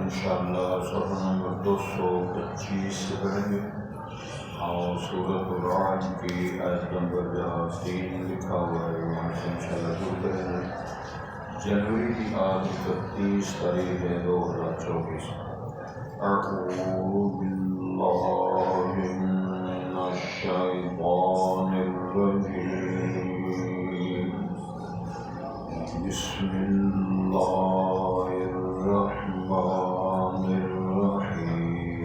انشاءاللہ صفحہ نمبر 225 سے پڑھیں گے اور سورۃ الرعد کی آیت نمبر 3 لکھا ہوا ہے وہاں سے انشاءاللہ شروع کریں گے۔ جنوری کی آج 31 تاریخ ہے 2024۔ اعوذ باللہ من الشیطان الرجیم، بسم اللہ الرحمن الرحیم۔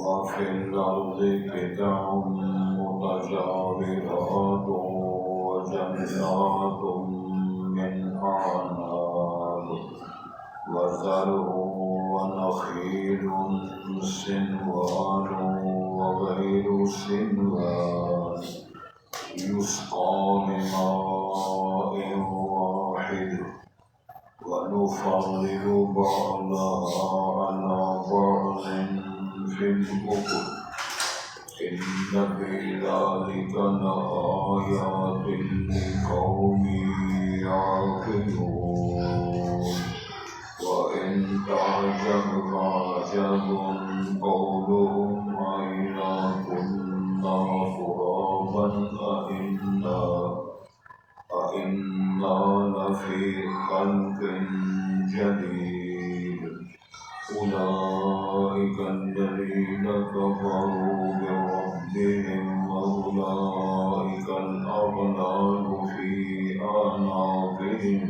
وفی الارض قطع متجاورات وجنات من اعناب وزرع ونخیل صنوان وغیر صنوان یسقى من ماء واحد ونفضل بعضها على بعض في الأكل إن في ذلك لآيات لقوم يعقلون وإن تعجب فعجب قولهم أإذا كنا ترابا أإنا لفي خلق جديد أولئك الذين كفروا بربهم وأولئك الأغلال في أعناقهم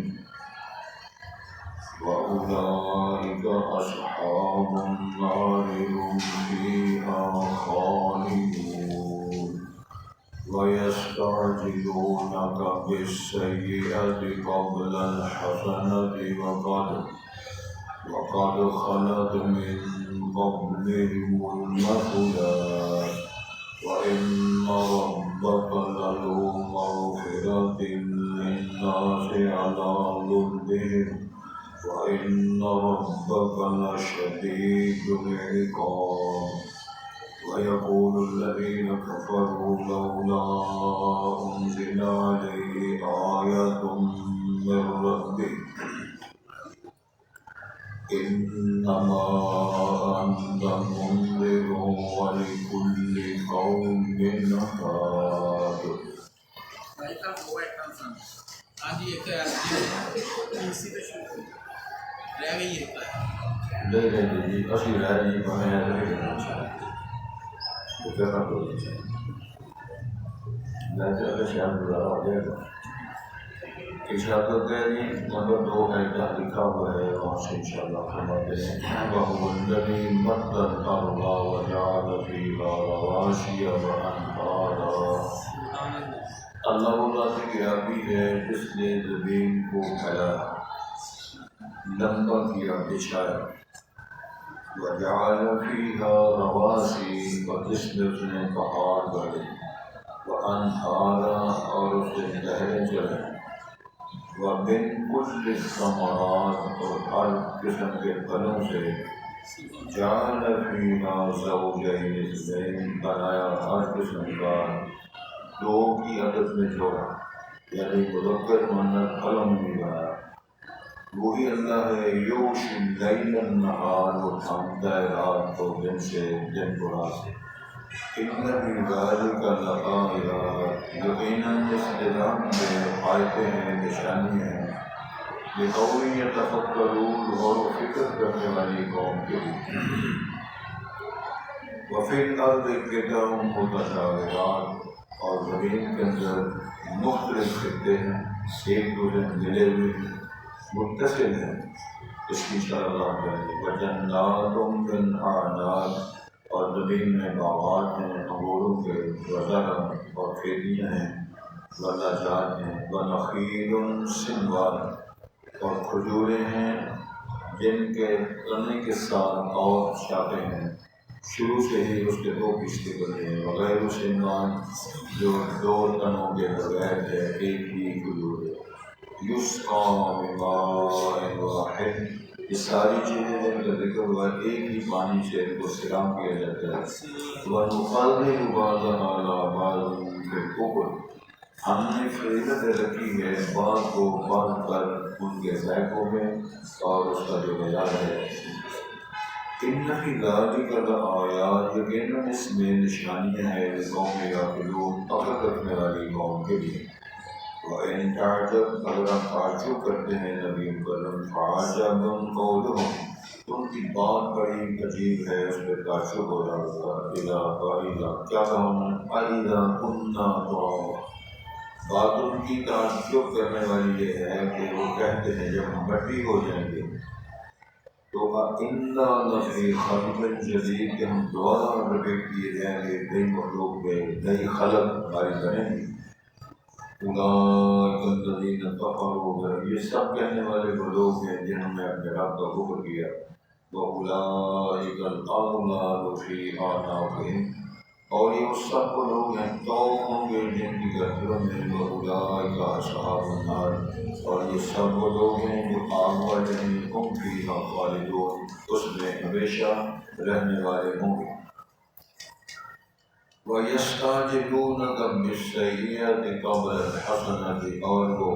وأولئك أصحاب النار هم فيها خالدون ويستعجلونك بالسيئة قبل الحسنة وقد خلت من قبلهم المثلات وإن ربك لذو مغفرة للناس على ظلمهم وإن ربك لشديد العقاب ويقول الذين كفروا لولا أنزل عليه آية من ربه إنما أنت منذر ولكل قوم هاد۔ اشارت نمبر 2 ہے جہاں لکھا ہوا ہے وہاں سے انشاءاللہ فرماتے ہیں وَهُوَ الَّذِي مَدَّ الْأَرْضَ وَجَعَلَ فِيهَا رَوَاسِيَ وَأَنْهَارًا۔ اللہ وہ ذات گرامی ہے جس نے زمین کو پھیلایا، لمبا کیا، بچھایا، وَجَعَلَ فِيهَا رَوَاسِيَ اور جس میں اس نے پہاڑ گاڑے، وَأَنْهَارًا اور اس نے نہریں چلائیں، وَمِن كُلِّ الثَّمَرَاتِ اور ہر قسم کے پھلوں سے، جَعَلَ فِيهَا زَوْجَيْنِ اثْنَيْنِ بنایا ہر قسم کا دو کی عدد میں جوڑا، یعنی مذکر مؤنث پھلوں میں بھی بنایا۔ وہی اللہ ہے یغشی اللیل النہار، وہ تھامتا ہے رات کو دن سے، دن کو رات سے۔ ان فی ذلک لآیات، یقیناً اس نظام میں آیتیں ہیں، نشانیاں ہیں، لقوم یتفکرون اور فکر کرنے والی قوم کے لیے۔ وفی الارض قطع متجاورات اور زمین کے اندر مختلف خطے ہیں، ایک دوسرے سے ملے ہوئے ہیں، متصل ہیں، اس کی شرح کریں۔ وجنات من اعناب اور زمین میں باغات ہیں انگوروں کے، وزرع اور کھیتیاں ہیں، ونجات ہیں، ونخیل صنوان اور کھجوریں ہیں جن کے تنے کے ساتھ اور شاخیں ہیں، شروع سے ہی اس کے 2 قسطیں بنے ہیں، وغیر صنوان جو 2 تنوں کے بغیر ہے، ایک ہی کھجور ہے۔ یسقى من ماء واحد، یہ ساری چیزیں جن کا ذکر ہوا ایک ہی پانی سے ان کو سرام کیا جاتا ہے۔ وَنُفَضِّلُ بَعْضَهَا عَلَىٰ بَعْضٍ فِي الْأُكُلِ، ہم نے فضیلت رکھی ہے بعض کو بعض پر ان کے ذائقوں میں اور اس کا جو معیار ہے۔ ان فی ذلک لآیات، یقیناً اس میں نشانیاں ہیں قوم یعقلون، عقل رکھنے والی قوم کے لیے۔ وَإِن تَعْجَبْ، اگر آپ تعجب کرتے ہیں نبی کرم، فَعَجَبٌ قَوْلُهُمْ، ان کی بات بڑی عجیب ہے، اس پہ تعجب ہو رہا ہوگا۔ اِذَا کیا کہا انہوں نے، اَإِذَا كُنَّا تُرَابًا، بات ان کی تعجب کرنے والی یہ ہے کہ وہ کہتے ہیں جب ہم مٹی ہو جائیں گے تو اِنَّا لَفِي خَلْقٍ جَدِيدٍ، کہ ہم دوبارہ رپیٹ کیے جائیں گے نئی مخلوق میں، نئی خلق ہماری بنیں گی۔ اولئک الذین کفروا، یہ سب کہنے والے وہ لوگ ہیں جنہوں نے اپنے رب کا کفر کیا۔ واولئک الاغلال فی اعناقہم، اور یہ اس سب وہ لوگ ہیں تو ہوں گے جن کی گردنوں میں، واولئک اصحاب النار، اور یہ سب وہ لوگ ہیں جو آگ والے ہیں، ہم فیہا خالدون، اس میں ہمیشہ رہنے والے ہوں گے۔ وَيَسْتَعْجِلُونَكَ بِالسَّيِّئَةِ قَبْلَ الْحَسَنَةِ، اور وہ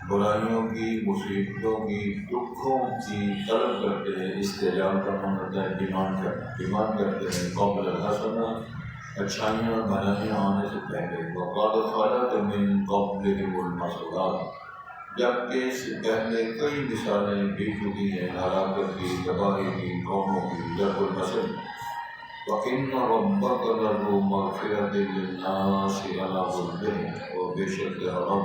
برائیوں کی، مصیبتوں کی، دکھوں کی طلب کرتے ہیں، استعجال کا معنی ہوتا ہے ڈیمانڈ کرتے ہیں، قبل الحسنہ، اچھائیاں بھلائیاں آنے سے پہلے۔ وَقَدْ خَلَتْ مِن قَبْلِهِمُ الْمَثُلَاتُ، جبکہ اس سے پہلے کئی مثالیں بھی چکی ہیں ہلاکت کی، تباہی کی، قوموں کی، ضرب المثل۔ وَإِنَّ رَبَّكَ لَذُو مَغْفِرَةٍ لِلنَّاسِ عَلَىٰ ظُلْمِهِمْ، اور بے شک تیرا رب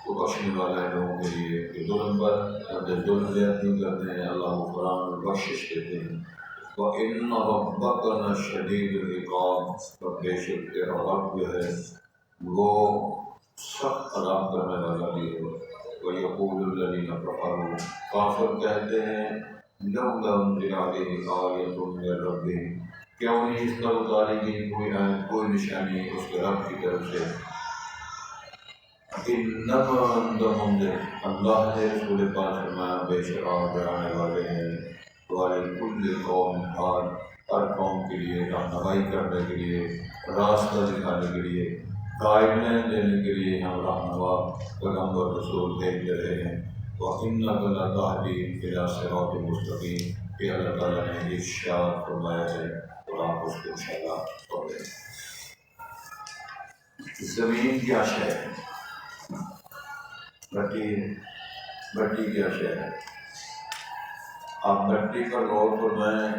تو بخشنے والا ہے لوگوں کے لیے کہ ظلم پر ظلم زیادتی کرتے ہیں، اللہ غفران اور بخشش دیتے ہیں۔ وَإِنَّ رَبَّكَ لَشَدِيدُ الْعِقَابِ، اور بے شک تیرا رب جو ہے وہ سخت عذاب کرنے والا بھی ہے۔ وَيَقُولُ الَّذِينَ كَفَرُوا، کافر کہتے ہیں، لَوْلَا أُنزِلَ عَلَيْهِ آیَةٌ مِّن رَّبِّهِ، کیوں نہیں اس پر اتاری گئی کوئی آیت، کوئی نشانی اس کے رب کی طرف سے۔ انما انت منذر، اللہ نے رسول پاک فرمایا بے شک آپ ڈرانے والے ہیں، وَلِكُلِّ قَوْمٍ ہَادٍ، ہر قوم کے لیے رہنمائی کرنے کے لیے، راستہ دکھانے کے لیے، گائیڈ لائن دینے کے لیے ہم رہنما پیغمبر رسول بھیجتے رہے ہیں۔ وَإِنَّكَ لَتَهْدِي إِلَىٰ صِرَاطٍ مُّسْتَقِيمٍ، کہ اللہ تعالیٰ نے ارشاد فرمایا ہے اور آپ اس کو انشاءاللہ پڑھیں۔ زمین کیا شے ہے؟ مٹی کیا شے ہے؟ آپ مٹی پر غور فرمائیں،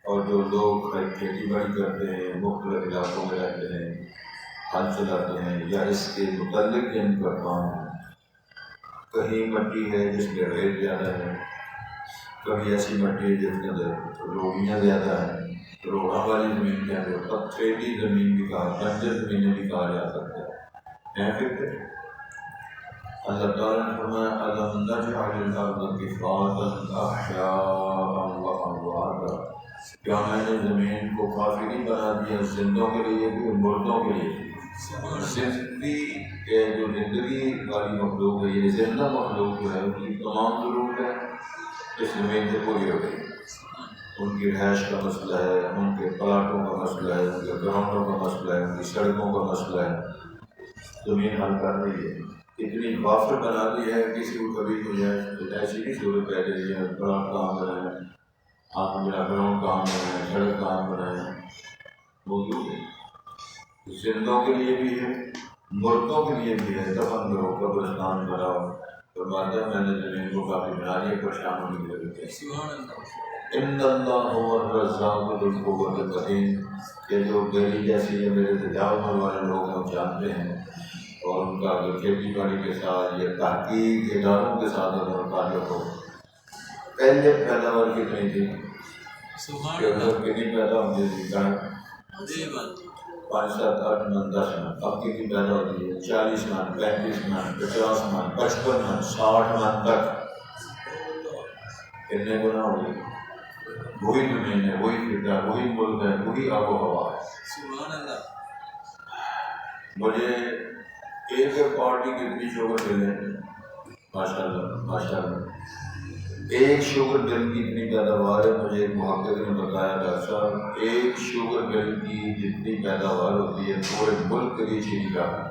اور جو لوگ کھیتی باڑی کرتے ہیں، مختلف علاقوں میں رہتے ہیں، ہل چلاتے ہیں یا اس کے متعلق جن کا کام ہے، کہیں مٹی ہے جس میں ریت زیادہ ہے، کبھی ایسی مٹی ہے جس کے اندر روڑیاں زیادہ ہیں، روڑا والی زمین کے اندر پتھریلی زمین بھی کہا، بنجر زمینیں بھی کہا جا سکتا ہے۔ فکر اللہ تعالیٰ نے فرمایا أَلَمْ نَجْعَلِ الْأَرْضَ كِفَاتًا أَحْيَاءً وَأَمْوَاتًا، کیا میں نے زمین کو کافی نہیں بنا دیا زندوں کے لیے بھی اور مردوں کے لیے؟ زندگی والی مخلوق ہے، یہ زندہ مخلوق جو ہے ان کی تمام ضرورتیں اس زمین سے پوری ہو گئی۔ ان کی رہائش کا مسئلہ ہے، ان کے پلاٹوں کا مسئلہ ہے، ان کے گراؤنڈوں کا مسئلہ ہے، ان کی سڑکوں کا مسئلہ ہے، زمین حل کر رہی ہے۔ اتنی وافر بنا دی ہے کسی کو کبھی ہو جائے تو ایسی نہیں صورت پہ رہی ہے، پلاٹ کہاں بنائیں، ہاں میرا گراؤنڈ کہاں بنائیں، سڑک کہاں بنائیں، موجود ہے۔ زندوں کے لیے بھی ہے، مردوں کے لیے بھی ہے، دفن کرو، قبرستان بناؤ، فرماتا ہے میں نے زمین کو کافی بنا لیا، پریشان ہونے کی ضرورت ہے۔ ان اللہ هو الرزاق ذو القوة المتین، کہ جو بیری جیسی ہے میرے تجاوز والے لوگ ہیں جانتے ہیں، اور ان کا جو کھیتی باڑی کے ساتھ یا تحقیق اداروں کے ساتھ اگر تعلق ہو، پہلے پیداوار کتنی تھی، کتنی پیدا ہوتی تھی، 5 7 8 من 10 من، اب کتنی پیدا ہوتی ہے، 40 من 35 من 50 من 55 من 60 من تک، کتنے گنا ہو گئی۔ وہی زمین ہے، وہی فضا، وہی ملک ہے، وہی آب و ہوا ہے۔ سبحان اللہ۔ مجھے ایک پارٹی کتنی شوگر ملے، ماشاء اللہ ماشاء اللہ، ایک شوگر مل کی اتنی پیداوار ہے، مجھے ایک محقق نے بتایا ڈاکٹر صاحب، ایک شوگر مل کی جتنی پیداوار ہوتی ہے پورے ملک کے لیے چینی کا ہے۔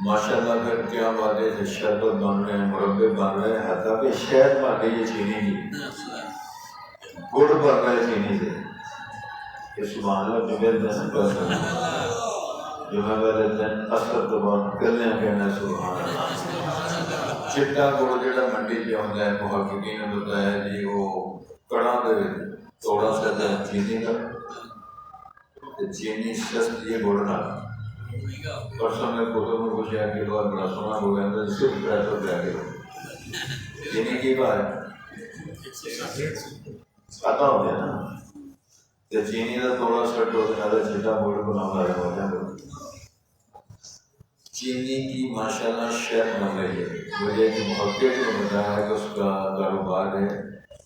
ماشاء اللہ پھر کیا بات ہے، شربت بن رہے ہیں، مربے بن رہے ہیں، حتیٰ کہ شہد بن رہی ہے چینی کی، گڑ بن رہا ہے چینی سے، کہ سبحان اللہ جمعے دن کر سکتے جمعے والے دن اثر تو بعد کرنے کہنا سبحان اللہ۔ چٹا گڑ جڑا منڈی سے آتا ہے، محققین نے بتایا جی وہ کڑا دے تھوڑا سا چینی کا، چینی سستی ہے گڑ نہ پرسوں میں فوٹو میں پوچھا کہ بہت بڑا سونا ہو گیا صرف 500 روپیہ چینی کی بات پتا ہو گیا نا، تو چینی کا تھوڑا سا چھٹا گڑ بنا ہو جائے، چینی کی ماشاء اللہ شہد بن رہی ہے، مجھے ایک محقق نے بتایا کہ اس کا کاروبار ہے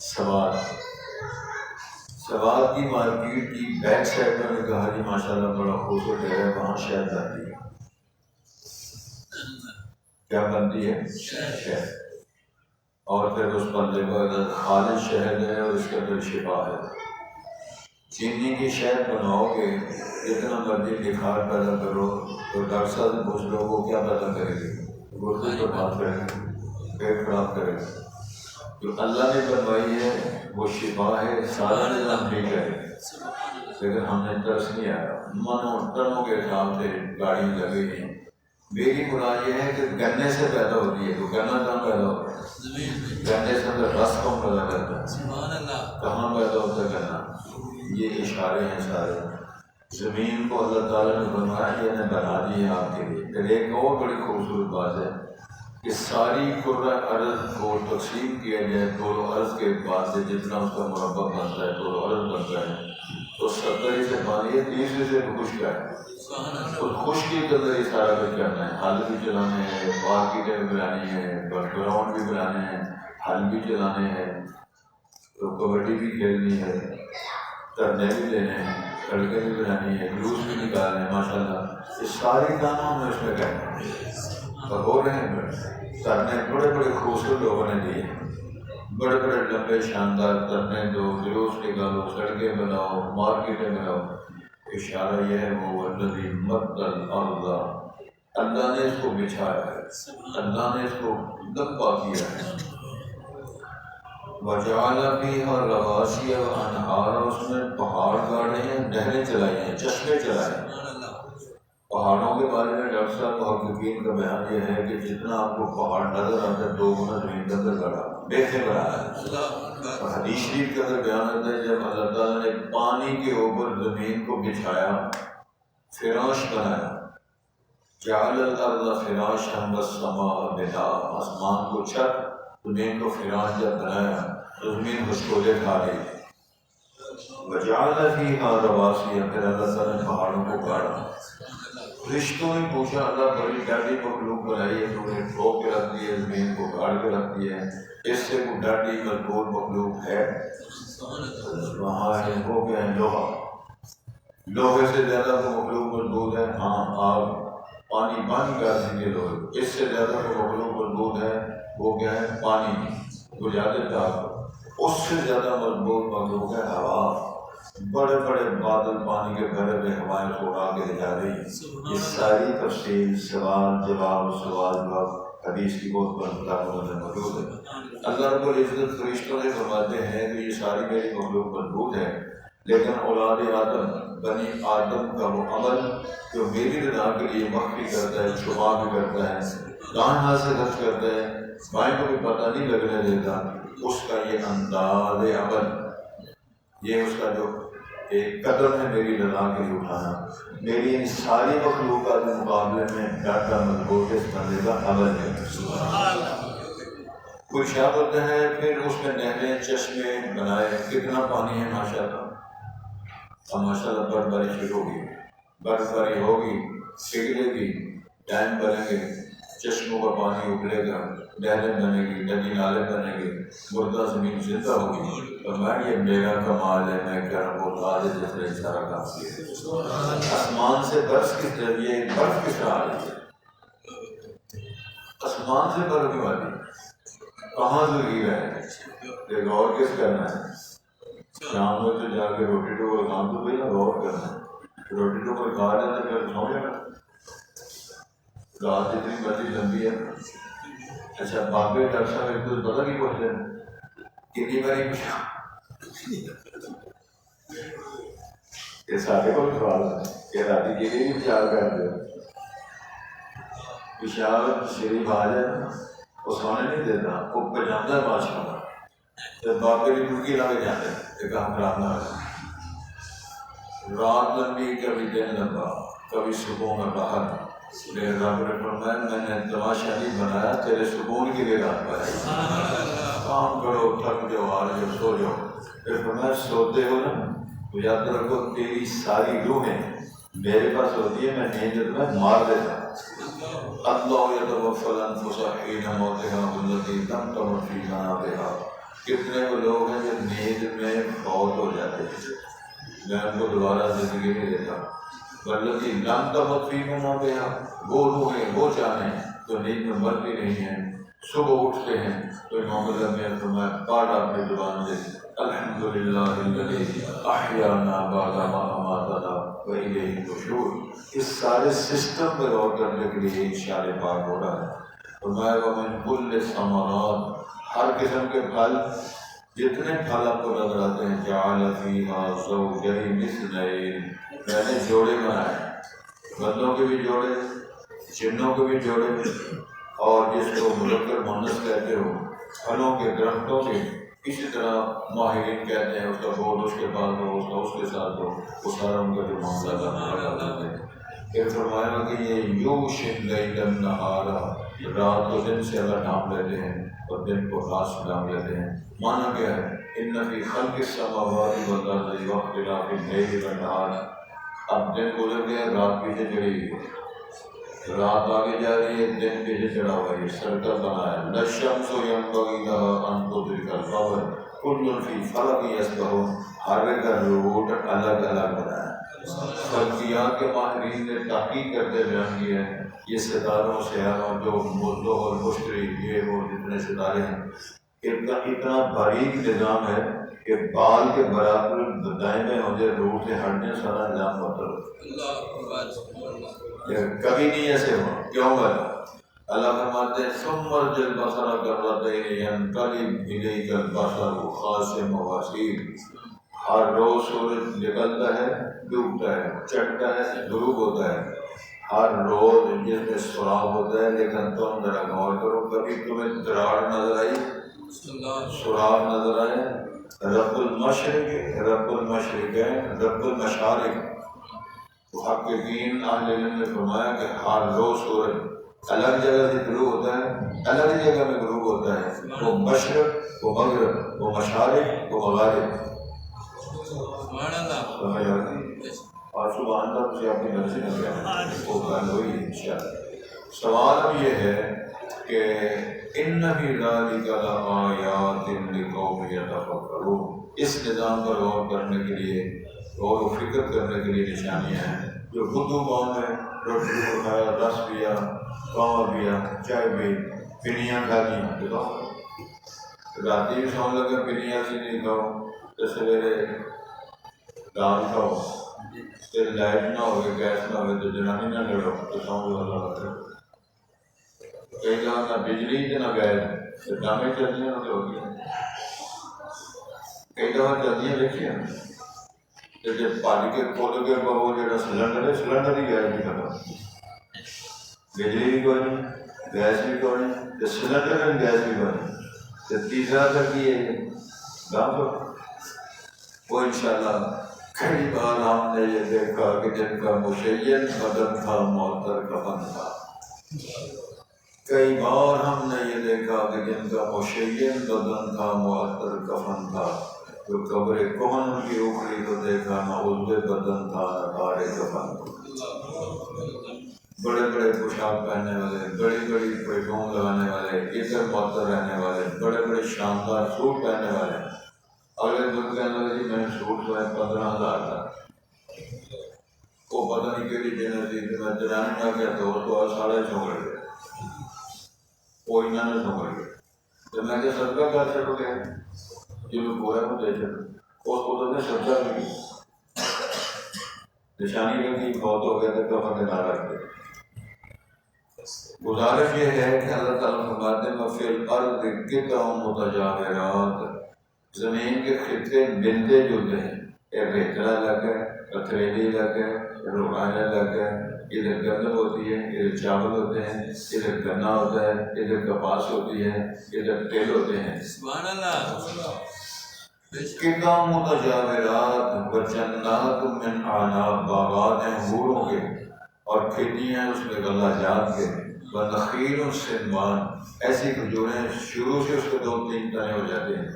سواد، سواد کی مارکیٹ کی بیک سائڈ میں نے کہا جی ماشاء اللہ بڑا خوبصورت ہے، وہاں شہد بنتی ہے، کیا بنتی ہے شہد، اور پھر اس بندے کو خالص شہد ہے اور اس کے اندر شفا ہے۔ چینی کی شہد بناؤ گے اتنا مرضی نکھار پیدا کرو تو ڈاکٹر صاحب سے پوچھ لو وہ کیا پیدا کرے گی، گردے پر بات کرے گی، پیٹ خراب کرے گی، جو اللہ نے بنوائی ہے وہ شفا ہے، سارا نظام ٹھیک ہے، لیکن ہم نے ترس نہیں آیا، منوں ٹنوں کے حساب سے گاڑی لگی ہیں۔ میری مراد یہ ہے کہ گنے سے پیدا ہوتی ہے، تو گنا کہاں پیدا ہوتا ہے، گنے سے اندر رس کم پیدا کرتا ہے، کہاں پیدا ہوتا ہے گنا، یہ اشارے ہیں سارے۔ زمین کو اللہ تعالیٰ نے بنوایا، یہ نے بنا دی ہے آپ کے لیے۔ پھر ایک اور بڑی خوبصورت بات ہے کہ ساری کرۂ ارض کو تقسیم کیا جائے، طول و عرض کے بعد سے جتنا اس کا مربع بنتا ہے، طول و عرض بنتا ہے، تو 70 سے پانی ہے، 30 سے خشک ہے، اور خشکی کے اندر یہ سارا کچھ کرنا ہے، حل بھی چلانے ہیں، مارکیٹیں بھی بنانی ہے، گراؤنڈ بھی بنانے ہیں، حل بھی چلانے ہیں، تو کبڈی بھی کھیلنی ہے، ترنے بھی لینے ہیں، سڑکیں بھی بنانی ہے، جلوس بھی نکالنے ہیں، ماشاء اللہ یہ سارے کام ہم نے اس میں کرنا ہے، اور ہو رہے ہیں۔ ترنے بڑے بڑے خوبصورت لوگوں نے دیے، بڑے بڑے لمبے شاندار ترنے دو، جلوس نکالو، سڑکیں بناؤ، مارکیٹیں بناؤ۔ اشارہ یہ ہے وہ الذی مد الارض، اللہ نے اس کو بچھایا ہے، اللہ نے اس کو دبا کیا ہے، وجعل فیہا رواسیہ وانہارا، اس میں پہاڑ گاڑے ہیں، نہریں چلائی ہیں، چشمے چلائے ہیں۔ پہاڑوں کے بارے میں ڈاکٹر صاحب محققین کا بیان یہ ہے کہ جتنا آپ کو پہاڑ نظر آتا ہے 2 گنا زمین کے اندر گڑا بیٹھے بنایا ہے، اور حدیث شریف کے اندر بیان آتا ہے جب اللہ تعالیٰ نے پانی کے اوپر زمین کو بچھایا، فراش بنایا، جعل الارض فراشا والسماء بناء، آسمان کو چھت، زمین کو فراش جب بنایا تو زمین خشکولے کھا گئی، وجعل فیہا رواسیہ، پھر اللہ تعالیٰ نے پہاڑوں کو گاڑا۔ رشتوں نے پوچھا اللہ بڑی ڈاڈی مخلوق بنائی ہے، تو انہیں ٹھوک کے رکھ دی ہے، زمین کو گاڑ کے رکھ دی ہے، اس سے کوئی ڈاڈی مضبوط مخلوق ہے؟ وہاں ہے وہ کیا ہے، لوہا، لوہے سے زیادہ کو مخلوق مضبوط ہے؟ ہاں، آگ، پانی بند کر دیجیے لوہے، اس سے زیادہ کو مخلوق مضبوط ہے، وہ کیا ہے، پانی، بجھا دیتا آپ، اس سے زیادہ مضبوط مخلوق ہے ہوا، بڑے بڑے بادل پانی کے بھرے ہوئے ہوائیں کو اڑا کے لے جا رہی ہیں۔ یہ ساری تفصیل سوال جواب حدیث کی بہت بڑی کتابوں میں موجود ہے۔ اللہ رب العزت فرشتوں سے فرماتے ہیں کہ یہ ساری میری مخلوق مضبوط ہے، لیکن اولاد آدم، بنی آدم کا وہ عمل جو میری رضا کے لیے مخفی کرتا ہے، چھپا بھی کرتا ہے، دائیں ہاتھ سے خرچ کرتا ہے، بائیں کو بھی پتہ نہیں لگنے دیتا، اس کا یہ انداز عمل، یہ اس کا جو ایک قدم ہے میری رضا کے لیے اٹھانا، میری ان ساری مخلوقات کے مقابلے میں ڈاٹا مضبوط اس بندے کا عمل ہے۔ کوئی شاہ ہوتا ہے، پھر اس میں نہریں چشمے بنائے، کتنا پانی ہے ماشاء اللہ، اب ماشاء اللہ برف باری شروع ہوگی، برف باری ہوگی، پگھلے گی، ڈیم بنیں گے، چشموں کا پانی ابلے گا، نہریں بنے گی، ندی نالے بنے گے، مردہ زمین زندہ ہوگی، تو میں یہ میرا کمال ہے، میں کیا وہ تاج جس نے سارا کام کیا۔ آسمان سے برف کس طرح، یہ برف کس طرح آ رہی ہے، آسمان سے برف کیوں آ رہی ہے، کہاں سے گر رہا ہے، یہ غور کس کرنا ہے، شام میں تو جا کے روٹی ٹوکر کام تو پہلے غور کرنا ہے، روٹی ٹوکر کھا لینا پھر سو جانا، رات جتنی مرضی لمبی ہے. اچھا بابے ڈاکٹر صاحب ایک تو پتا نہیں پوچھتے ہیں کتنی باری یہ سارے کو سوال ہے کہ راتی کے لیے بھی پیشاب کرتے ہو. پیشاب شریف آ جائے وہ سونے نہیں دیتا, وہ پجامتا ہے بادشاہ. جب بابے کی ٹوٹی لا کے جاتے ہیں کہ کام خراب نہ ہو. رات لمبی کبھی دن لمبا کبھی سکون میں باہر. رب نے فرمایا میں نے تماشا نہیں بنایا تیرے سکون کے لیے رات پایا. کام کرو تھک جاؤ آ جاؤ سو جاؤ. پھر فرمایا سوتے ہو نا تو یاد رکھو تیری ساری روحیں میرے پاس ہوتی ہے, میں نیند میں مار دیتا. اللہ یتوفی الانفس حین موتها والتی لم تمت فی منامها. کتنے وہ لوگ ہیں جو نیند میں فوت ہو جاتے ہیں, میں ان کو دوبارہ زندگی نہیں دیتا. والتی لم تمت فی منامها, وہ روحیں وہ جانیں تو نیند میں مرتی نہیں ہیں, صبح اٹھتے ہیں تو امام اللہ نے فرمایا پاٹ اپنی زبان سے الحمدللہ الذی احیانا بعد ما اماتنا والیہ النشور. اس سارے سسٹم پر غور کرنے کے لیے اشار پاک ہو رہا ہے. فرمایا ومن کل ثمرات, ہر قسم کے پھل جتنے پھل آپ کو نظر آتے ہیں جعل فیہا زوجین اثنین, میں نے جوڑے بنائے, بندوں کے بھی جوڑے جنوں کے بھی جوڑے, اور جس کو مذکر مؤنث کہتے ہو پھلوں کے درختوں کے اسی طرح ماہرین کہتے ہیں اس کا بول اس کے بعد ہو, اس کا اس کے ساتھ ہو, وہ سارا ان کا جو معاملہ ہے. پھر فرمایا کہ یہ یوشن لیل النہارا, رات کو دن سے اللہ نام لیتے ہیں اور دن کو رات سے نام لیتے ہیں. معنی کیا ہے ان فی خلق السماوات والارض واختلاف اللیل والنہار. اب دن گزر گیا, رات پیچھے چڑھی گئی, رات آگے جا رہی ہے, دن پیچھے چڑھا ہوا ہے, سرکل بنا ہے. الشمس ينبغي لها ان تدرك القمر كل في فلك يسبحون. ہر کا روٹ الگ الگ بنا ہے. فلکیات کے ماہرین نے تحقیق کرتے بیان کیا ہے یہ ستاروں سیاروں جو مدو اور مشتری یہ وہ جتنے ستارے ہیں ان کا اتنا باریک نظام ہے کہ بال کے برابر دائیں میں ہو جائے روٹ سے ہٹنے سارا نظام ہوتا ہے. کبھی نہیں ایسے ہوا. کیوں بنا اللہ فرماتے ہیں ثم ارجع البصر کرتين ينقلب اليك البصر خاسئا وحسيرا. ہر روز سورج نکلتا ہے ڈوبتا ہے, چڑھتا ہے غروب ہوتا ہے. ہر روز جس میں سراغ ہوتا ہے, لیکن تم ذرا غور کرو کبھی تمہیں دراڑ نظر آئی, سراغ نظر آئے؟ رب المشرق رب المشرقین رب المشارق. محققین اہل علم نے فرمایا کہ ہر روز سورج الگ جگہ سے غروب ہوتا ہے, الگ جگہ میں غروب ہوتا ہے. وہ مشرق وہ مغرب, وہ مشارق وہ مغارب. اور سبحان اللہ تجھے اپنی مرضی نہ کیا وہ گل ہوئی انشاءاللہ. سوال اب یہ ہے کہ ان فی ذلک لآیات لقوم یتفکرون. اس نظام پر غور کرنے کے لیے, غور و فکر کرنے کے لیے نشانیاں ہیں. جو بدھو قوم ہے روٹی کو کھایا, رس پیا, کاما پیا, چائے پی, پنیاں کھا لی, بتاؤ راتی بھی سو لگا پنیاں سے نہیں کھاؤ تو سویرے دال کھاؤ, پھر لائٹ نہ ہوگی گیس نہ ہوگی تو جنانی نہ لڑو تو سو لگا. کئی جگہ نہ بجلی نہ گیس تو ڈامیں چلتی ہیں تو ہوگی. کئی دفعہ چلتی ہیں دیکھیے جب پانی کے کھول کے وہ جو سلنڈر ہے سلنڈر ہی گیس بھی ختم, بجلی بھی کوئی نہیں, گیس بھی کوئی نہیں, سلنڈر میں گیس بھی کوئی نہیں. تو تیسرا تک یہ گاؤں وہ انشاءاللہ کئی بار ہم نے یہ دیکھا کہ جن کا مشین بدن تھا معطر کفن تھا. کئی بار ہم نے یہ دیکھا کہ جن کا مشین بدن تھا معطر کفن تھا. جو قبر کون ان کی اوپری کو دیکھا نہ عضو بدن تھا نہ کار کفن. بڑے بڑے پوشاک پہننے والے, بڑی بڑی پرفیوم لگانے والے, عطر معطر رہنے والے, بڑے بڑے شاندار سوٹ پہننے والے. اگلے دن کہنے لگے جی میں نے سوٹ جو ہے 15,000 کا, وہ پتہ نہیں کہڑی دینا تھی. میں جنانی نہ گیا تو وہ سارے سونگڑ گئے, وہ انہوں نے سونگڑ گئے. تو میں کہ صدقہ کر چڑھو گیا جو گویا کو دے چڑھو, اس کو نے صدقہ بھی کی. نشانی لگی بہت ہو گیا تو کفن کے نہ رکھ دے. گزارش یہ ہے کہ اللہ تعالیٰ فرماتے ہیں فی الارض قطع متجاورات، زمین کے خطے ملتے جلتے ہیں، ایک ریتلا علاقہ ہے، پتھریلی علاقہ ہے، روحانی علاقہ ہے، ادھر گندم ہوتی ہے، ادھر چاول ہوتے ہیں، ادھر گنا ہوتا ہے، ادھر کپاس ہوتی ہے، ادھر تیل ہوتے ہیں. سبحان اللہ. قطع متجاورات وجنات من اعناب، باغات ہیں انگوروں کے اور کھیتیاں ہیں اس میں غلہ جات کے، ونخیل سنوان، ایسی کھجوریں شروع سے اس کے 2-3 تنے ہو جاتے ہیں،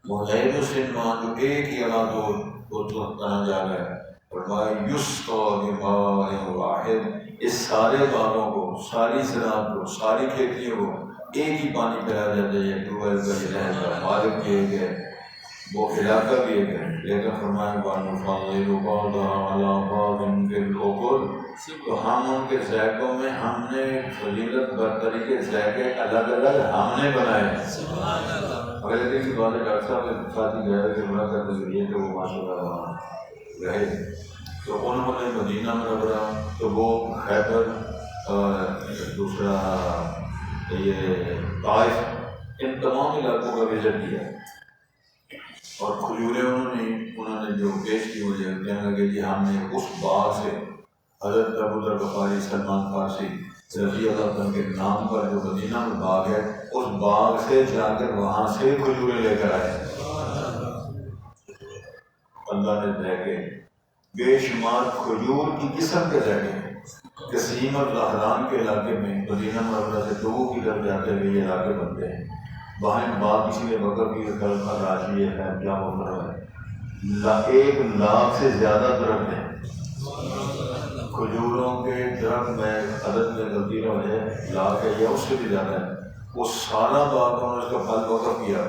مغیر سنوان جو ایک ہی آنا دو تنا جا رہا ہے. فرمایا یسقا بماء واحد، اس سارے باغوں کو، ساری زراعت کو، ساری کھیتیوں کو ایک ہی پانی پلایا جاتا ہے. یہ ٹویل کا یہ ہے، مالک بھی ایک ہے، وہ علاقہ بھی ایک ہے. لیکن فرمایا وَنُفَضِّلُ بَعْضَهَا عَلَىٰ بَعْضٍ فِي الْأُكُلِ، تو ہم ان کے ذائقوں میں ہم نے فضیلت برتری کے ذائقے الگ الگ ہم نے بنائے ہیں. سبحان اللہ. اگلے دن کی بات ہے، ڈاکٹر صاحب کے ساتھ ہی گئے کہ ملاقات کے ذریعے کہ وہ ماشاء اللہ وہاں رہے، تو انہوں نے مدینہ منورہ، تو وہ خیبر اور دوسرا یہ طائف، ان تمام علاقوں کا وزٹ کیا اور کھجوریں انہوں نے جو پیش کی مجھے کہنے لگے کہ ہم نے اس باغ سے حضرت ابو ذر غفاری سلمان فارسی رضی اللہ عنہ کے نام پر جو مدینہ میں باغ ہے، اس باغ سے جا کر وہاں سے کھجوریں لے کر آئے. اللہ نے دے کے بے شمار کھجور کی قسم کے ذائقے، قسیم اور زہران کے علاقے میں مدینہ منورہ سے 2 کی طرف جاتے ہوئے یہ علاقے بنتے ہیں. وہاں باغ کسی نے بکر کی راشی ہے کیا مطلب ہے، 1 لاکھ سے زیادہ درخت ہیں کھجوروں کے درخت میں، عدد میں غلطی نہ ہو جائے، لاکھ ہے یا اس سے بھی زیادہ ہے. وہ سارا باغ انہوں نے اس کا پھل وقف کیا.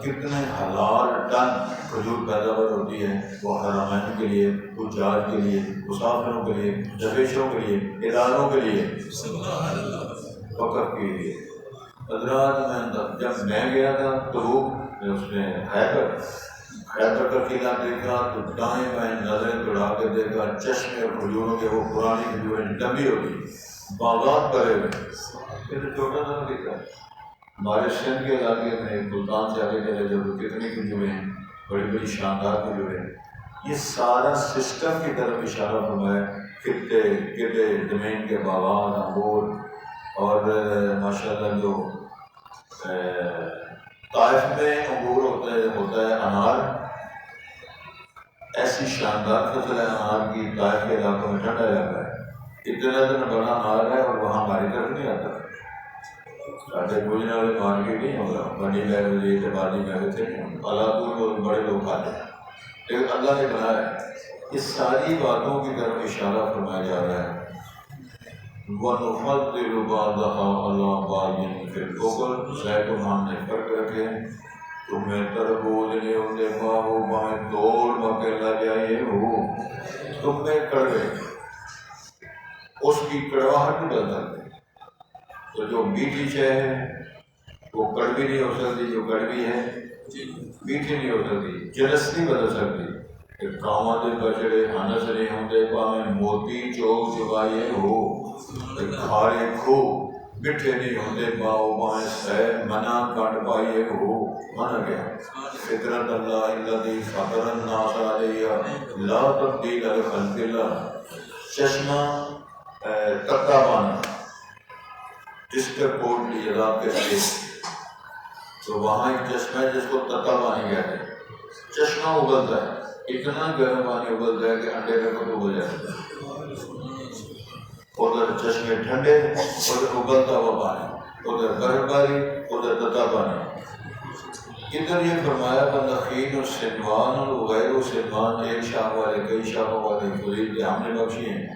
کتنے ہزار ٹن کھجور پیداوار ہوتی ہے، وہ حرمین کے لیے، حجاج کے لیے، مسافروں کے لیے، درویشوں کے لیے، اداروں کے لیے وقف کی گئی. حضرات میں جب میں گیا تھا تو اس نے خیبر کا قلعہ دیکھا تو دائیں بائیں نظریں دوڑا کے دیکھا، چشمے اور کھجوروں کے وہ پرانی کھجوریں لمبی ہوتی، باغات بھرے ہوئے. پھر چھوٹا سا دیکھا ہمارے سندھ کے علاقے میں ملتان سے آگے چلے جب کتنی کھجوریں، بڑی بڑی شاندار کھجوریں. یہ سارا سسٹم کی طرف اشارہ فرمایا، خطے زمین کے باغات، انگور، اور ماشاءاللہ جو طائف میں انگور ہوتا ہے انار، ایسی شاندار فصل ہے انار کی. طائف کے علاقوں میں ٹھنڈا علاقہ ہے، اتنا بڑا انار ہے اور وہاں ہماری طرف نہیں آتا. ساڑھے بوجھنے والے مارکیٹ نہیں ہوگا، بڑی لائبریری اعتباری میں تھے علاقوں بڑے لوگ کھاتے ہیں، لیکن اللہ نے بنایا ہے. اس ساری باتوں کی طرف اشارہ فرمایا جا رہا ہے. وَنُفَضِّلُ بَعْضَهَا عَلَىٰ بَعْضٍ فِي الْأُكُلِ، شاید ہم نے فرق رکھے تمہیں تربوز نہیں ہوتے ماہو بائیں دوڑ مکیلا جائے ہو، تم میں کڑوے اس کی کڑواہٹ نہیں بدل سکتے. تو جو میٹھی شے ہے وہ کڑوی نہیں ہو سکتی، جو کڑوی ہے میٹھی نہیں ہو سکتی، جلس نہیں بدل سکتی. کاواں دے بچڑے ہنس نہیں ہوندے پاویں موتی چوک چبائے ہو، کھارے کھو مٹھے نہیں ہوندے باؤ بائیں سیر منا کٹ پائیے ہو. مانا گیا فطرت اللہ الذی فطر الناس علیہ لا تبدیل لخلق اللہ. چشمہ تتا پانی جس کے کوٹ لی عذاب کے لیے، تو وہاں ایک چشمہ ہے جس کو تتا پانی کہتے ہیں. چشمہ ابلتا ہے، اتنا گرم پانی ابلتا ہے کہ انڈے کا کتو ہو جاتا ہے. ادھر چشمے ٹھنڈے، ادھر ابلتا ہوا پانی، ادھر برف باری، ادھر تتا پانی. ادھر یہ فرمایا بنخیل سنوان وغیر سنوان، ایک شاخ والے کئی شاخوں والے فضیلتیں ہم نے بخشی ہیں.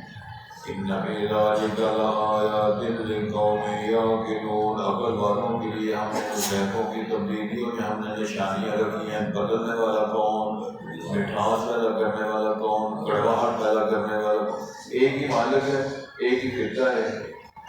ان فی ذلک لآیات لقوم یعقلون، عقل والوں کے لیے ہم نے ذائقوں کی تبدیلیوں میں ہم نے نشانیاں رکھی ہیں. بدلنے والا کون، مٹھاس پیدا کرنے والا کون، کڑواہٹ پیدا کرنے والا کون. ایک ہی مالک ہے، ایک ہی خطہ ہے،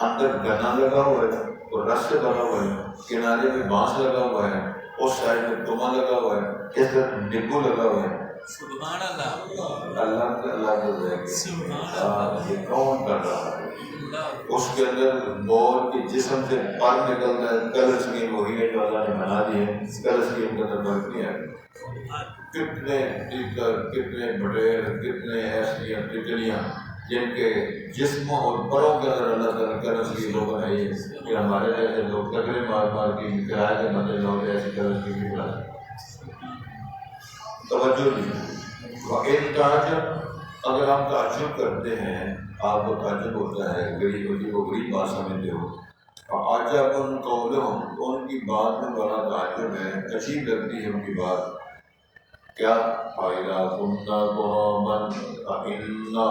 اندر گنا لگا ہوا ہے اور رس سے بھرا ہوا ہے، کنارے میں بانس لگا ہوا ہے، اس سائڈ میں تما لگا ہوا ہے، اس طرف ڈبو لگا ہوا ہے. سبحان اللہ، اللہ کو دیکھ سبحان یہ کون کر رہا ہے؟ اللہ، اس کے اندر مور کے جسم سے پر نکلتا ہے. کلر اسکیم وہی ہے جو اللہ نے بنا دی ہے. کلر اسکیم کا تو فرق نہیں ہے. کتنے ٹیچر، کتنے بٹیر، کتنے ایسی تتلیاں جن کے جسم اور پروں کے اندر اللہ تعالیٰ کلر اسکیم لوگ بنائی ہے کہ ہمارے جیسے لوگ تکڑے مار مار کی کرائے کے بندے لوگ ایسی کلر اسکیم کی بنا توجہ نہیں. ایک تعجب، اگر آپ تعجب کرتے ہیں، آپ کو تعجب ہوتا ہے، غریب ہوتی کو غریب بات سمجھتے ہو. عجب قولہم، ان کی بات میں بڑا تعجب ہے، عجیب لگتی ہے ان کی بات. کیا فائدہ کننا ترابا فإنا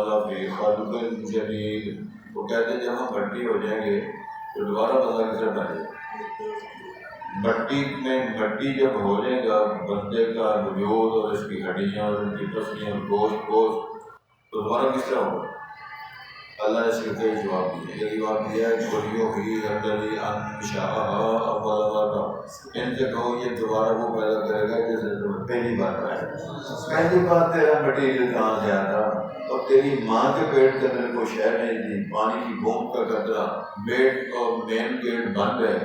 لفی خلق جدید. وہ کہتے ہیں جب ہم مٹی ہو جائیں گے تو دوبارہ بندہ کس طرح بنے گا؟ مٹی جب ہو جائے گا بندے کا وجود اور اس کی ہڈیاں اور ان کی پسلیاں گوشت تو دوبارہ کس طرح ہوگا؟ اللہ نے اس کے کئی جواب دیے. یہ جواب دیا ہے ان سے کہو یہ دوبارہ وہ پیدا کرے گا جیسے تمہیں پہلی بار آیا. پہلی بار تیرا مٹیریل کہاں سے آیا تھا؟ اور تیری ماں کے پیٹ کے اندر کوئی شے نہیں تھی، پانی کی بوند کا قطرہ، بیٹ اور مین گیٹ بند ہے،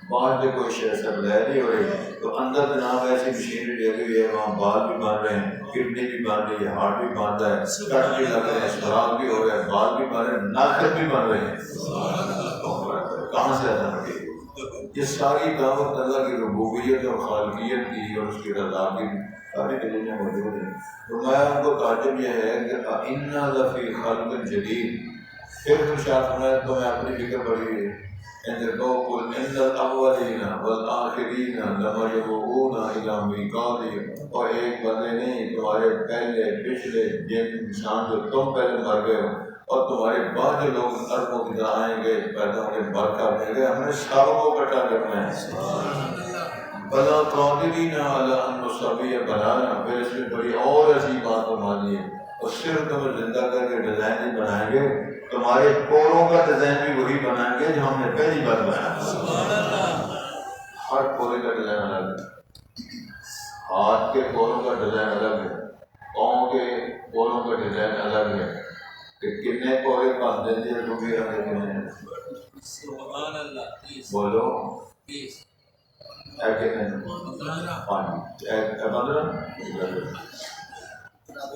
باہر سے کوئی شے سپلائی نہیں ہو رہی، تو اندر جناب ایسی مشینری لگی ہوئی ہے، وہاں بال بھی بن رہے ہیں، کڈنی بھی بن رہی ہے، ہارٹ بھی بن رہا ہے، کٹ بھی لگ رہے ہیں، سراغ بھی ہو رہے ہیں، بال بھی بن رہے ہیں، ناخن بھی بن رہے ہیں. کہاں سے آتا ہے؟ یہ ساری دعوت اللہ کی ربوبیت اور خالقیت کی اور اس کی رضا کی ساری دلیلیں موجود ہیں. تو میں ان کو تعجب یہ ہے کہ اِنَّا لَفِي خَلْقٍ جَدِيدٍ. پھر ارشاد فرمایا تو میں اپنی فکر پڑھی ہے ان قل ان الاولین والآخرین لمجموعون الی میقات. اور ایک بندے نہیں، تمہارے پہلے پچھلے جن انسان جو تم پہلے مر گئے ہو اور تمہارے بعد جو لوگ اربوں کی طرح آئیں گے، پیدا ہوں گے، برکت ملے گا، ہم نے سب کو اکٹھا کرنا ہے. بلا قادرین علی ان نسوی بنانا. پھر اس میں بڑی اور ایسی بات فرما دی ہے، اور صرف تمہیں زندہ کر کے ڈیزائن نہیں بنائیں گے، تمہارے پوروں کا ڈیزائن بھی وہی بنائیں گے جو ہم نے پہلی بار بنایا. ہر پورے کا ڈیزائن الگ ہے، ہاتھ کے پوروں کا ڈیزائن الگ ہے، پاؤں کے پوروں کا ڈیزائن الگ ہے. کہ کتنے پورے بنتے ہیں جو بھی ہم دیکھتے ہیں. سبحان اللہ. بولو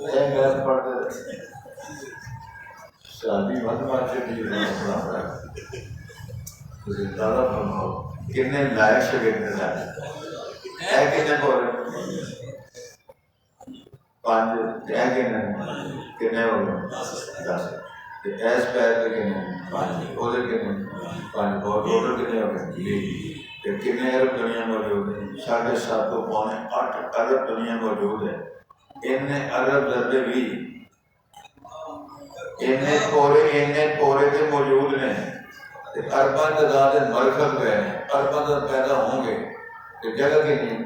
ایک پڑھتے شادی مت مارچے زیادہ بناؤ کتنے لائق شگرد ہے کتنے پورے پانچ کتنے ہو گئے 10. ایس پیر کے کتنے 5 ادھر کتنے 5 اور ٹوٹل کتنے ہو گئے. کتنے ارب دنیا موجود ہے؟ 7.5 پونے 8 ارب دنیا موجود ہے. ان ارب ضربے بھی ان پورے کے موجود ہیں. ارباں تعداد مرکب گئے ہیں، ارباں پیدا ہوں گے تو جگہ کی نہیں.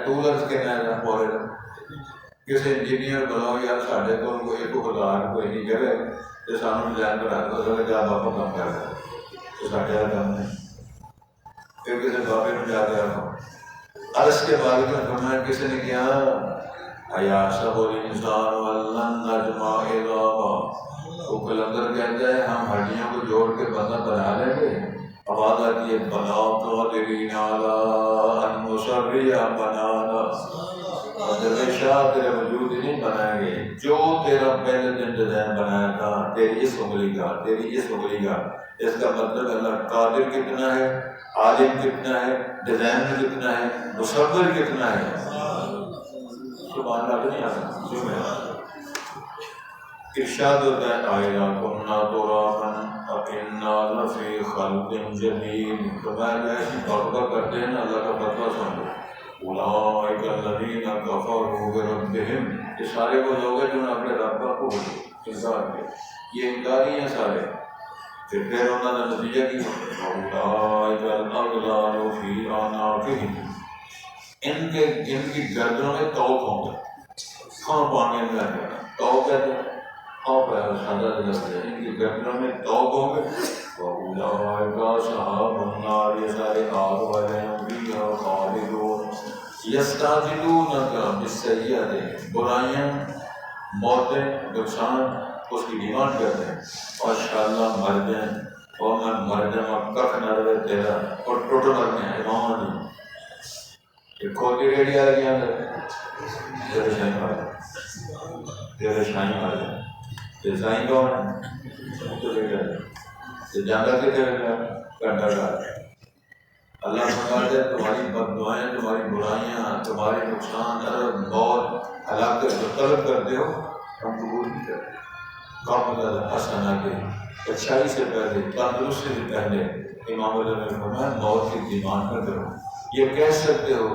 ٹولرس کے نہ پورے کسی انجینئر بناؤ یار ساڈے کو 1000 کوئی نہیں جگہ تو سانو ڈیزائن بنا دو جا بابا کام کر رہا تو ساڈے والا کام نہیں. پھر کسی بابے میں جا کے رکھو. عرش کے مالک نے فرمایا کسی نے کیا ایحسب الانسان ان نجمع عظامہ. وہ کلندر کہتا ہے ہم ہڈیوں کو جوڑ کے بندہ بنا لیں گے. وعدہ کیے بلا قادرین علی ان نسوی بنانا. شاہ تیرے وجود نہیں بنائیں گے جو تیرا پہلے دن ڈیزائن بنایا تھا، تیری اس انگلی کا، تیری اس انگلی کا. اس کا مطلب اللہ قادر کتنا ہے، عالم کتنا ہے، ڈیزائن کتنا ہے، مصور کتنا ہے. سبحان اللہ نہیں آتا کیوں ہے. ارشاد ہوتا ہے آئلہ کننا ترابا فإنا لفی خلق جدید. تو میں ایسی بڑھتا کرتے ہیں نا اللہ کا فتویٰ سن لو. اولئک الذین کفروا بربہم. یہ سارے وہ لوگ ہیں جنہوں نے اپنے رب کا انکار کیا. یہ انکاری ہیں سارے. پھر انہوں نے نتیجہ کیا اولئک الاغلال فی اعناقہم. ان کی گردنوں میں توق ہوں گے. کھاں پانے میں آ جانا توق کہتے ہیں. ان کی گردنوں میں توق ہوں گے. وَأُولَٰئِكَ أَصْحَابُ النَّارِ. یہ سارے آگ والے ہیں. فیہا خالدون یستعجلونک بالسیئۃ، برائیاں، موتیں، نقصان اس کی ڈیمانڈ کرتے ہیں، ماشاءاللہ مر جائیں اور میں مر جاؤں ککھ نہ رہے تیرا اور ٹوٹ مرنے ہیں امام نہیں یہ کھوتی ریڈی آ گیا تیرے شاہی مار جائیں، تیرے شاہی مار جائیں، تیرے شاہی کون ہے تو لے جائے یہ جاندہ کے تیرے گھنٹہ گھر اللہ فرماتے ہیں تمہاری بددعائیں، تمہاری برائیاں، تمہارے نقصان، موت، ہلاکت جو طلب کرتے ہو ہم قبول نہیں کرتے۔ قبل الحسنہ کے اچھائی سے پہلے، تندرستی سے پہلے امام علیہ نے فرمایا موت کی ڈیمانڈ نہ کرو۔ یہ کہہ سکتے ہو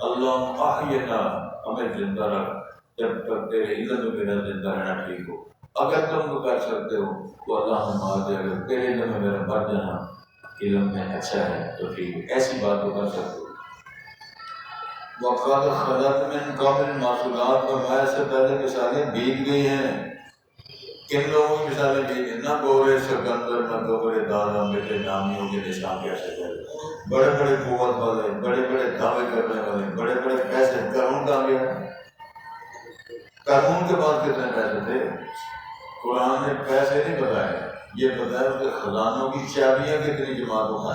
اللہ احینا، ہمیں زندہ رکھ جب تک تیرے علم میں میرا زندہ رہنا ٹھیک ہو۔ اگر تم تو کر سکتے ہو تو اللہ ہم مار دے گا، تیرے علم میں میرا مر جانا علم میں اچھا ہے تو ٹھیک ہے، ایسی بات تو کر سکتے ہو۔ وقد خلت من قبل معصولات، فرمایا سے پہلے مثالیں بیت گئی ہیں۔ کن لوگوں کی مثالیں بیت گئی؟ نہ گورے سکندر، نہ گورے دادا بیٹے نامیوں کے نشان کیسے کرے، بڑے بڑے قوت والے، بڑے بڑے دعوے کرنے والے، بڑے بڑے پیسے، قارون کا گیا، قارون کے پاس کتنے پیسے تھے؟ قرآن نے پیسے نہیں بتائے، یہ بتایا اس کے خزانوں کی چابیاں کتنی جماعتوں کا،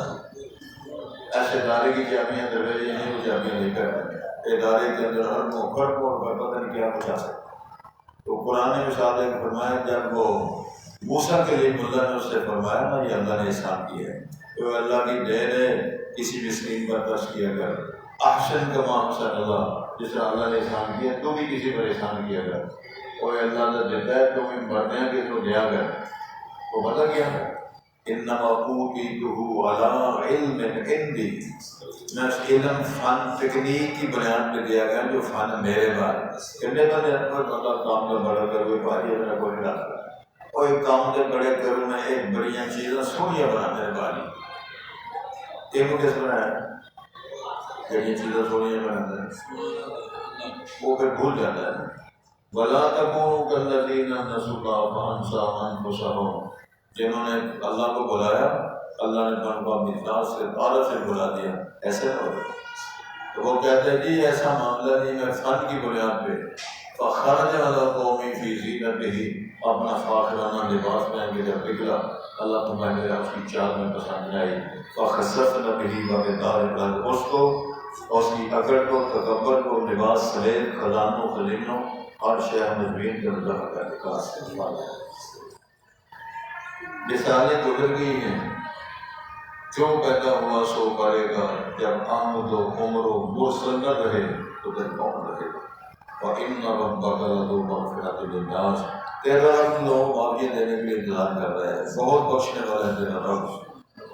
ایسے ادارے کی چابیاں در رہی ہیں، وہ چابیاں لے کر ادارے کے اندر اربوں خربوں کا پتہ نہیں کیا پہنچا سکتا۔ تو قرآن نے مثال ایک فرمایا جب وہ موسیٰ کے لیے اللہ نے اس سے فرمایا نا یہ اللہ نے احسان کیا ہے، تو اللہ کی دین ہے کسی مسکین پر ترس کیا کر، احسن کما احسن اللہ، جس طرح اللہ نے احسان کیا تو بھی کسی پر احسان کیا کر، اور اللہ نے دیتا ہے تو بھی مرنے ہیں کہ تو دیا کر۔ وہ پتہ کیا ہے انما اوتیتہ علی علم عندی، میں اس علم فن تکنیک کی بنیاد پہ دیا گیا جو فن میرے بعد کرنے والے پر اللہ کام کا بڑا کر کوئی بھاری میرا کوئی نہیں رکھتا، اور ایک کام سے بڑے کروں میں ایک بڑیاں چیزیں سونیاں بنا میرے بھاری ایک کس بنایا جڑی چیزیں سونیاں بناتا ہے وہ پھر بھول جاتا ہے۔ وَلَا تَكُونُوا كَالَّذِينَ نَسُوا اللَّهَ فَأَنسَاهُمْ أَنفُسَهُمْ، جنہوں نے اللہ کو بلایا اللہ نے ان کو اپنی ذات سے طاقت سے بلا دیا، ایسے نہ ہو۔ تو وہ کہتے ہیں جی ایسا معاملہ نہیں، میں فن کی بنیاد پہ فخرج علی قوم فی زینتہ، اپنا فاخرانہ لباس پہن کے جب نکلا اللہ کو میں میرا اس کی چال میں پسند آئی، فخسفنا بہ وبدار الارض، اس کو اس کی اکڑ کو تکبر کو لباس سلیب خزانوں خزینوں ہر شے ہمیں زمین کے اندر کا نکاس کروا دیا۔ مثالیں گزر گئی ہیں، جو پیدا ہوا سو کرے گا، جب آمد و عمر و مرسل نہ رہے تو پھر کون رہے گا۔ وَإِنَّ رَبَّكَ لَذُو مَغْفِرَةٍ لِلنَّاسِ، تیرا رب لوگوں کو معافی دینے کے لیے انتظار کر رہا ہے، بہت بخشنے والا ہے تیرا رب،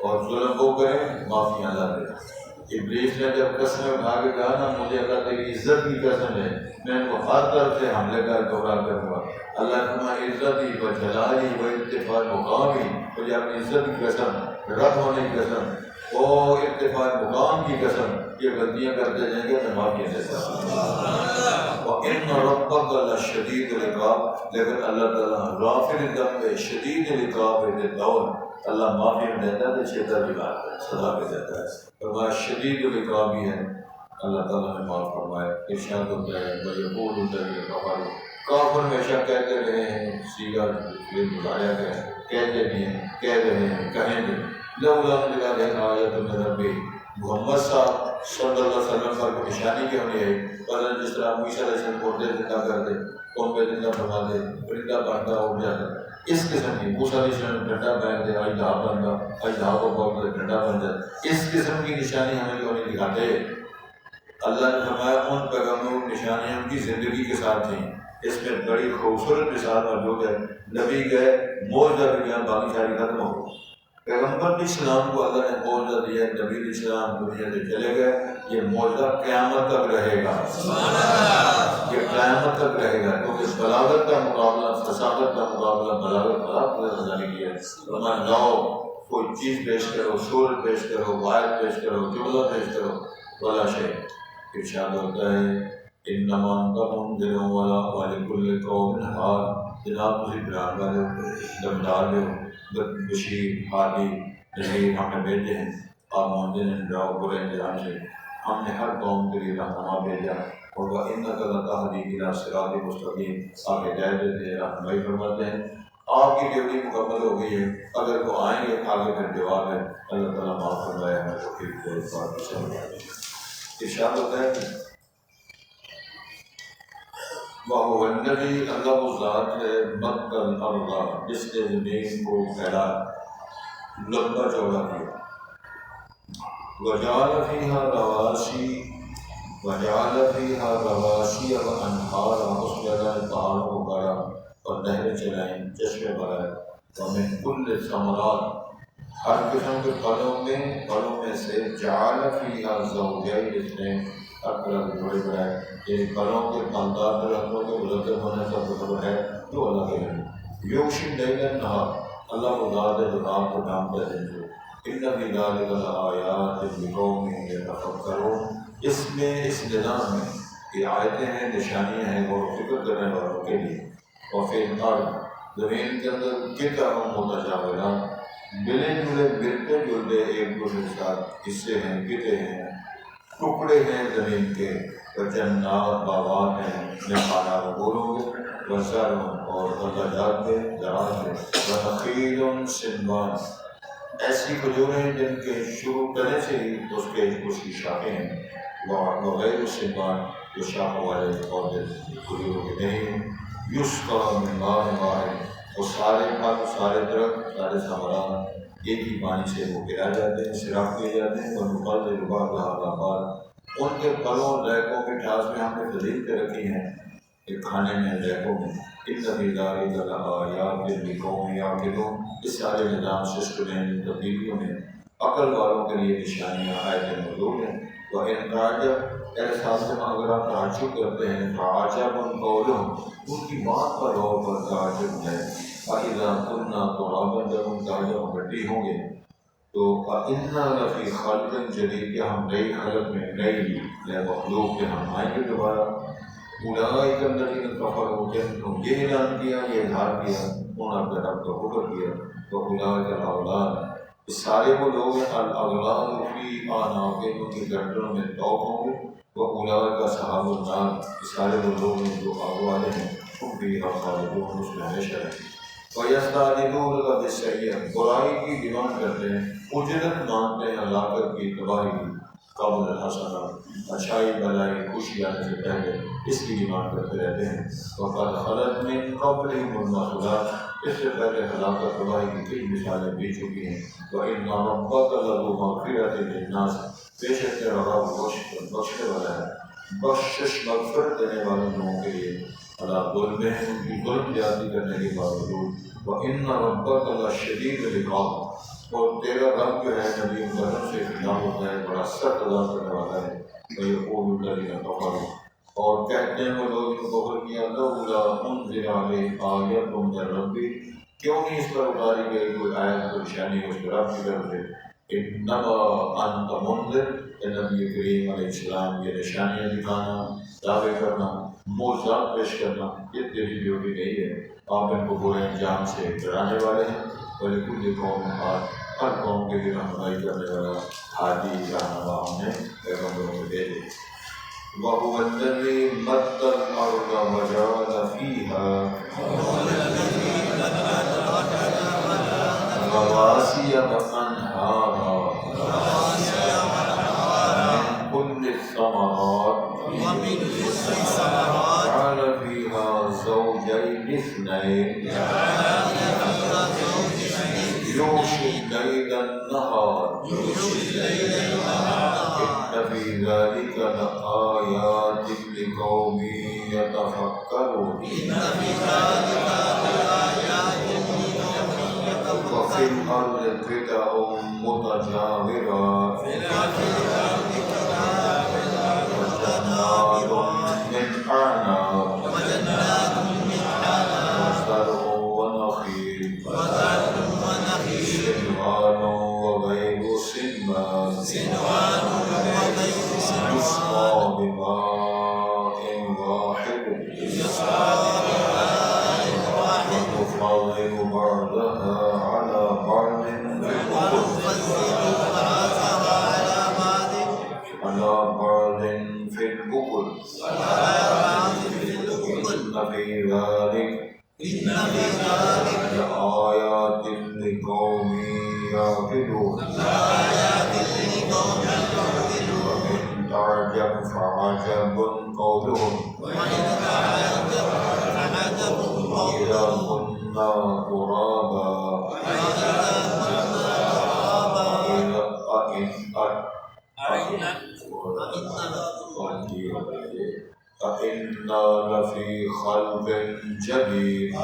اور ظلم وہ کرے معافی اللہ دے۔ ابلیس نے جب قسم اٹھا کے کہا نا مجھے اللہ تیری عزت کی قسم ہے میں ان کو ہر طرف سے حملے کر گمراہ کروں گا، اللہ فرمایا عزتی و جلالی و ارتفاع مقامی، مجھے اپنی عزت کی قسم، رب ہونے کی قسم اور ارتفاع مقام کی قسم، یہ غلطیاں کرتے جائیں گے تو معافی دیتا ہے۔ وَإِنَّ رَبَّكَ لَشَدِيدُ الْعِقَابِ، لیکن اللہ تعالیٰ غافر الذنب شدید العقاب دور، اللہ معافی میں دیتا ہے تو چھیتا بھی بات ہے، سزا بھی دیتا ہے، فرمایا شدید العقاب بھی ہے، اللہ تعالیٰ نے معاف فرمائے۔ ارشاد ہوتا ہے وَيَقُولُ الَّذِينَ كَفَرُوا، کافر ہمیشہ کہتے رہے ہیں، سیگا بتایا گیا ہے، کہتے بھی ہیں، کہہ رہے ہیں، کہیں گے لولا انزل علیہ آیۃ من ربہ، محمد صاحب صلی اللہ علیہ وسلم پر کوئی نشانی کیوں نہیں ہے؟ مثلا جس طرح موسیٰ علیہ السلام کو زندہ کر دے، قوم پہ زندہ فرما دے، پرندہ بنتا اڑ جاتا، اس قسم کی موسیٰ علیہ السلام ڈنڈا پہن دے اژدہا بنتا، اژدہا کو پکڑ کے ڈنڈا بن جاتا، اس قسم کی نشانی ہمیں کیوں نہیں دکھاتے؟ اللہ نے فرمایا ان پیغمبروں کی نشانیاں ان کی زندگی کے ساتھ تھیں، اس میں بڑی خوبصورت مثال موجود ہے، نبی گئے معجزہ بھی گیا، باقی ساری ختم ہو گئی۔ پیغمبر علیہ السلام کو اللہ نے معجزہ دیا، نبی علیہ السلام دنیا سے چلے گئے، یہ معجزہ قیامت تک رہے گا، یہ قیامت تک رہے گا، کیونکہ بلاغت کا مقابلہ فصاحت کا مقابلہ بلاغت بلاغت اللہ نے کیا ہے۔ فرمایا لاؤ کوئی چیز پیش کرو، سورت پیش کرو، واحد پیش کرو، جملہ پیش کرو، ولا شیء۔ ارشاد ہوتا ہے انما انت منذر ولکل قوم حاد، جناب تسی ڈران والے ہو، دمدار ہو، بشیر ہادی نذیر ہم نے بھیجے ہیں، آپ منذر ہیں ڈراؤ برے انجام سے۔ ہم نے ہر قوم کے لیے رہنما بھیجا، اور وَإِنَّكَ لَتَهْدِي إِلَىٰ صِرَاطٍ مُسْتَقِيمٍ، آپ ہدایت دیتے ہیں، رہنمائی فرماتے ہیں۔ آپ کی ڈیوٹی مکمل ہو گئی ہے، اگر وہ آئیں گے آگے پھر جواب ہے، اللہ تعالیٰ معاف فرمائے ہمیں توفیق دے، اس بات کی سمجھ ارشاد ہوتا ہے کہ وَهُوَ الَّذِي، اللہ وہ ذات ہے، مَدَّ الْأَرْضَ، جس نے زمین کو پھیلا لمبا چوڑا کیا، وَجَعَلَ فِيهَا رَوَاسِيَ وَأَنْهَارًا، اس میں اللہ نے پہاڑوں کو گاڑا اور نہریں چلائیں، چشمے بہائے، وَمِن كُلِّ الثَّمَرَاتِ، ہر قسم کے پھلوں میں سے جَعَلَ فِيهَا زَوْجَيْنِ اثْنَيْنِ، ہر طرح کے جوڑے بنائے، یعنی پھلوں کے پھلدار درختوں کے مرتب ہونے کا مطلب ہے جو اللہ کے ہیں۔ یغشی اللیل النہار، اللہ وہ ذات ہے جو رات کو ڈھانپتا ہے دن کو۔ ان فی ذلک لآیات لقوم یتفکرون، اس میں، اس نظام میں یہ آیتیں ہیں، نشانیاں ہیں غور و فکر کرنے والوں کے لیے۔ اور فی الارض، زمین کے اندر قطع متجاورات، ملے جلے ملتے جلتے ایک دوسرے کے ساتھ حصے ہیں، قطعے ہیں، ٹکڑے ہیں زمین کے، جنات باغات ہیں، نخالا انگوروں کے، وزر اور غلجات کے، زراعت کے، ونخیل صنوان، ایسی کھجوریں جن کے شروع کرنے سے ہی اس کی شاخیں ہیں، وغیر صنوان، جو شاخوں والے پودے کھجوروں کے نہیں ہیں، یسقا من ماء واحد، وہ سارے پھل، سارے درخت، سارے ثمرات ایک ہی پانی سے وہ پلائے جاتے ہیں، سیراب کیے جاتے ہیں، ونفضل بعضها علی بعض، ان کے پھلوں اور ذائقوں کی ٹھاس میں ہم نے تفضیل کر رکھی ہیں کہ کھانے میں، ذائقوں میں، ان فی ذلک لآیات لقوم یعقلون، اس سارے نظام سسٹم میں، تبدیلیوں میں عقل والوں کے لیے نشانیاں، آیتیں موجود ہیں۔ وَإِن تَعْجَبْ، ایسے حادثے میں اگر آپ تعجب کرتے ہیں، فَعَجَبٌ قَوْلُهُمْ، ان کی بات پر غور پر تعجب ہے، فَإِذَا كُنَّا تُرَابًا، جب ہم جب مٹی ہوں گے، تو فَإِنَّا لَفِي خَلْقٍ جَدِيدٍ، کہ ہم نئی خلق میں، نئی مخلوق کے ہم آئیں گے دوبارہ۔ اولئک الذین کفروا، جن یہ اعلان کیا، یہ اظہار کیا، انہوں نے اپنے رب کا کفر کیا، تو اولئک الاغلال، سارے وہ لوگ ہیں، الاغلال فی اعناقہم، ان کی گردنوں میں طوق ہوں گے، وہ اولئک اصحاب النار، سارے وہ لوگ ہیں جو آگ والے ہیں، ہم فیہا خالدون، اس میں ہمیشہ رہیں گے۔ وَيَسْتَعْجِلُونَكَ بِالسَّيِّئَةِ، برائی کی ڈیمانڈ کرتے ہیں، اجرت مانگتے ہیں ہلاکت کی، تباہی کی، قبل الحسنہ، اچھائی بلائی خوشی آنے سے پہلے اس کی ڈیمانڈ کرتے رہتے ہیں۔ وَقَدْ خَلَتْ مِن قَبْلِهِمُ الْمَثُلَاتُ، اس سے پہلے ہلاکت تباہی کی کئی مثالیں بھی چکی ہیں۔ وَإِنَّ رَبَّكَ لَذُو مَغْفِرَةٍ لِلنَّاسِ، بے شک تیرا رب بخشنے والا ہے، بخشش مغفرت دینے والے لوگوں کے لیے، عَلَىٰ ظُلْمِهِمْ، ان کی ظلم زیادتی کرنے کے باوجود۔ وَإِنَّ رَبَّكَ لَشَدِيدُ الْعِقَابِ، اور تیرا رب جو ہے نبی مکرم سے خطاب ہوتا ہے، بڑا سخت عذاب کرنے والا ہے۔ وَيَقُولُ الَّذِينَ كَفَرُوا، اور کہتے ہیں وہ لوگ جو کفر کیا، لَوْلَا أُنزِلَ عَلَيْهِ آیَةٌ مِّن رَّبِّهِ، کیوں نہیں اس پر اتاری گئی کوئی آیت، کوئی نشانی اس کے رب کی طرف سے۔ إِنَّمَا أَنتَ مُنذِرٌ، کہ نبی کریم علیہ السلام یہ نشانیاں دکھانا، دعوے کرنا، معجزات پیش کرنا، یہ تیری ڈیوٹی نہیں ہے۔ آپ ان کو برے انجام سے ڈرانے والے ہیں۔ وَلِكُلِّ قَوْمٍ ہَادٍ، ہر قوم کے لیے رہنمائی کرنے والا ہادی، رہنما ہم نے پیغمبروں کو بھیجے۔ وَهُوَ الَّذِي مَدَّ الْأَرْضَ وَجَعَلَ فِيهَا رَوَاسِيَ وَأَنْهَارًا مِّن كُلِّ الثَّمَرَاتِ جَعَلَ فِيهَا زَوْجَيْنِ اثْنَيْنِ يُغْشِي اللَّيْلَ النَّهَارَ إِنَّ فِي ذَلِكَ لَآيَاتٍ لِقَوْمٍ يَتَفَكَّرُونَ۔ وَفِي الْأَرْضِ قِطَعٌ مُّتَجَاوِرَاتٌ وَجَنَّاتٌ مِّنْ أَعْنَابٍ وَزَرْعٌ وَنَخِيلٌ صِنْوَانٌ وَغَيْرُ صِنْوَانٍ يُسْقَىٰ بِمَاءٍ وَاحِدٍ وَنُفَضِّلُ بَعْضَهَا عَلَىٰ بَعْضٍ فِي الْأُكُلِ يعقلون وإن تعجب فعجب قولهم وإذا كنا ترابا أئنا لفي خلق جديد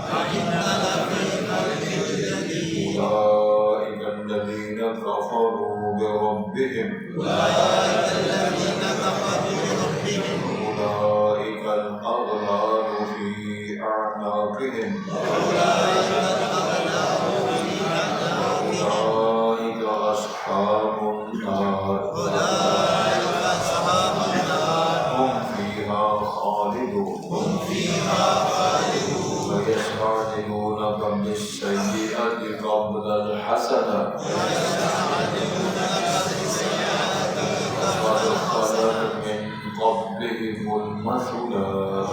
أولئك الذين كفروا بربهم أولئك الأغلال في أعناقهم أولئك أصحاب النار هم فيها خالدون ويستعجلونك بالسيئة قبل الحسنة قد خلت من قبلهم المثلات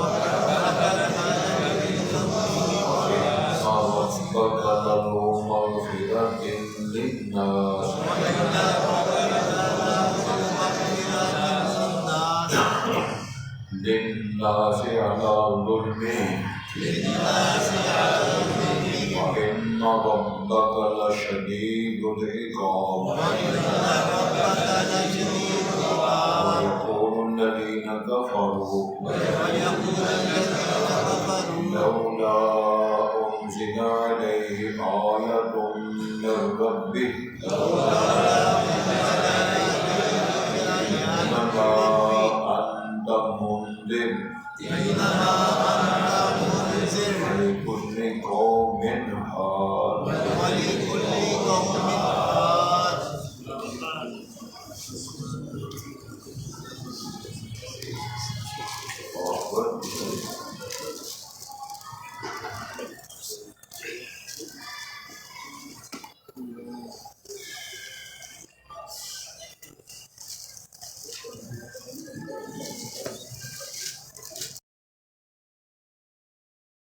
وإن ربك لذو مغفرة للناس على ظلمهم وإن ربك لشديد العقاب ويقول الذين كفروا لولا أنزل عليه آية من ربه